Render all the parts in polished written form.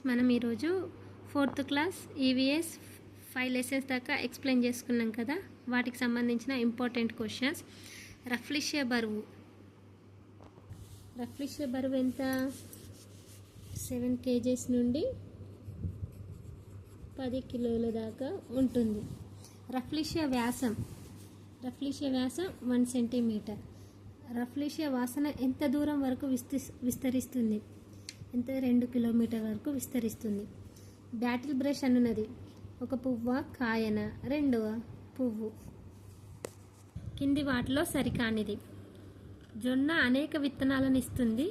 మనం ఈరోజు 4th class EVS 5 lessons దాకా ఎక్స్ప్లెయిన్ చేసుకున్నాం కదా. వాటికి సంబంధించిన ఇంపార్టెంట్ క్వశ్చన్స్. రఫ్లిషియా బరువు ఎంత? 7 kgs నుండి 10 కిలోల దాకా ఉంటుంది. రఫ్లిషియా వ్యాసం 1 సెంటీమీటర్. రఫ్లిషియా వాసన ఎంత దూరం వరకు విస్తరిస్తుంది? 2 కిలోమీటర్ వరకు విస్తరిస్తుంది. బ్యాటిల్ బ్రష్ అనున్నది ఒక పువ్వ, కాయన, రెండవ పువ్వు. కింది వాటిలో సరికానిది. జొన్న అనేక విత్తనాలను ఇస్తుంది.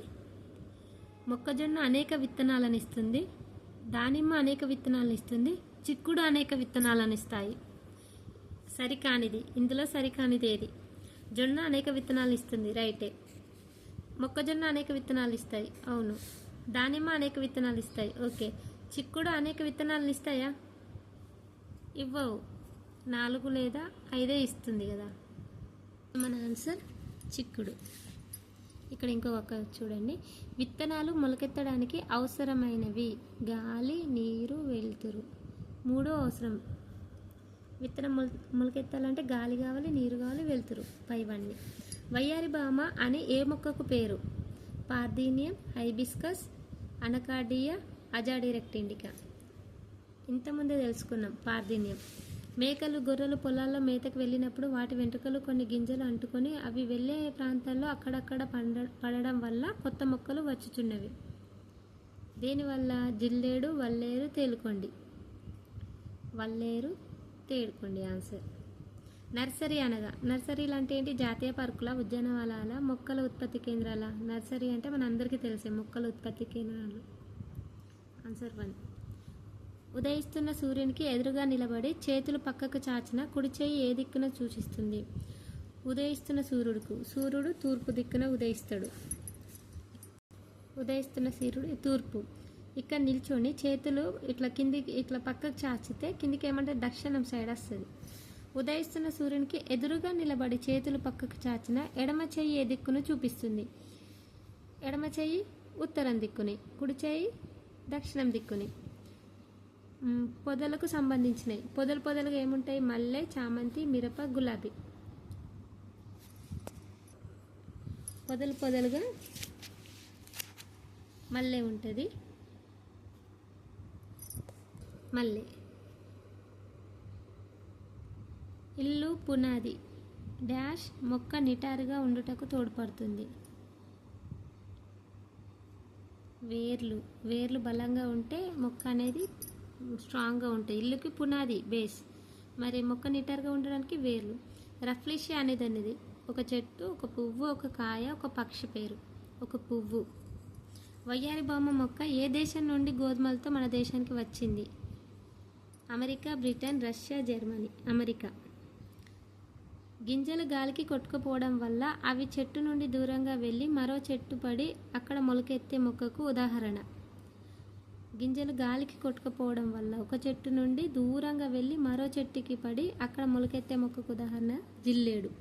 మొక్కజొన్న అనేక విత్తనాలను ఇస్తుంది. దానిమ్మ అనేక విత్తనాలను ఇస్తుంది. చిక్కుడు అనేక విత్తనాలను ఇస్తాయి. సరికానిది. ఇందులో సరికానిది ఏది? జొన్న అనేక విత్తనాలు ఇస్తుంది, రైటే. మొక్కజొన్న అనేక విత్తనాలు ఇస్తాయి, అవును. దానిమ్మ అనేక విత్తనాలు ఇస్తాయి, ఓకే. చిక్కుడు అనేక విత్తనాలను ఇస్తాయా? ఇవ్వవు. 4 లేదా 5 ఇస్తుంది కదా. మన ఆన్సర్ చిక్కుడు. ఇక్కడ ఇంకొక చూడండి. విత్తనాలు మొలకెత్తడానికి అవసరమైనవి గాలి, నీరు, వెలుతురు. 3 అవసరం. విత్తనం మొలకెత్తాలంటే గాలి కావాలి, నీరు కావాలి, వెలుతురు, పైవన్నీ. వయ్యారి భామ అని ఏ మొక్కకు పేరు? Parthenium, hibiscus, anacardia, azadirachta indica. ఇంతకుముందే తెలుసుకున్నాం పార్థీనియం. మేకలు, గొర్రెలు పొలాల్లో మేతకు వెళ్ళినప్పుడు వాటి వెంట్రుకలు కొన్ని గింజలు అంటుకొని అవి వెళ్ళే ప్రాంతాల్లో అక్కడక్కడ పడడం వల్ల కొత్త మొక్కలు వచ్చుచున్నవి. దీనివల్ల జిల్లేడు, వల్లేరు, తేలుకొండి. వల్లేరు, తేలుకొండి ఆన్సర్. నర్సరీ అనగా? నర్సరీలు అంటే ఏంటి? జాతీయ పార్కుల, ఉద్యానవనాల, మొక్కల ఉత్పత్తి కేంద్రాల. నర్సరీ అంటే మన అందరికీ తెలిసే మొక్కల ఉత్పత్తి కేంద్రాలు. ఆన్సర్ 1. ఉదయిస్తున్న సూర్యునికి ఎదురుగా నిలబడి చేతులు పక్కకు చాచిన కుడి చేయి ఏ దిక్కున సూచిస్తుంది? ఉదయిస్తున్న సూర్యుడు తూర్పు దిక్కున ఉదయిస్తాడు. ఉదయిస్తున్న సూర్యుడు తూర్పు. ఇక్కడ నిల్చొని చేతులు ఇట్లా కిందికి ఇట్లా పక్కకు చాచితే కిందికి ఏమంటే దక్షిణం సైడ్ వస్తుంది. ఉదయిస్తున్న సూర్యునికి ఎదురుగా నిలబడి చేతులు పక్కకు చాచిన ఎడమ చెయ్యి ఏ దిక్కును చూపిస్తుంది? ఎడమ చెయ్యి ఉత్తరం దిక్కుని, కుడి చెయ్యి దక్షిణం దిక్కుని. పొదలకు సంబంధించినవి. పొదలుగా ఏముంటాయి? మల్లె, చామంతి, మిరప, గులాబీ. పొదలుగా మల్లె ఉంటుంది. మల్లె. ఇల్లు పునాది డాష్ మొక్క నిటారుగా ఉండుటకు తోడ్పడుతుంది. వేర్లు బలంగా ఉంటే మొక్క అనేది స్ట్రాంగ్గా ఉంటాయి. ఇల్లుకి పునాది బేస్, మరి మొక్క నిటారుగా ఉండడానికి వేర్లు. రఫ్లిషియా అనేది ఒక చెట్టు, ఒక పువ్వు, ఒక కాయ, ఒక పక్షి పేరు. ఒక పువ్వు. వయ్యారి భామ మొక్క ఏ దేశం నుండి గోధుమలతో మన దేశానికి వచ్చింది? America, Britain, Russia, Germany. America. గింజలు గాలికి కొట్టుకుపోవడం వల్ల అవి చెట్టు నుండి దూరంగా వెళ్ళి మరో చెట్టు పడి అక్కడ మొలకెత్తే మొక్కకు ఉదాహరణ. గింజలు గాలికి కొట్టుకుపోవడం వల్ల ఒక చెట్టు నుండి దూరంగా వెళ్ళి మరో చెట్టుకి పడి అక్కడ మొలకెత్తే మొక్కకు ఉదాహరణ జిల్లేడు.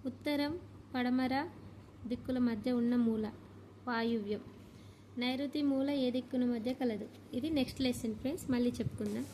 ఉత్తరం, పడమర దిక్కుల మధ్య ఉన్న మూల వాయువ్యం. నైరుతి మూల ఏ దిక్కుల మధ్య కలదు? ఇది నెక్స్ట్ లెసన్ ఫ్రెండ్స్, మళ్ళీ చెప్పుకుందాం.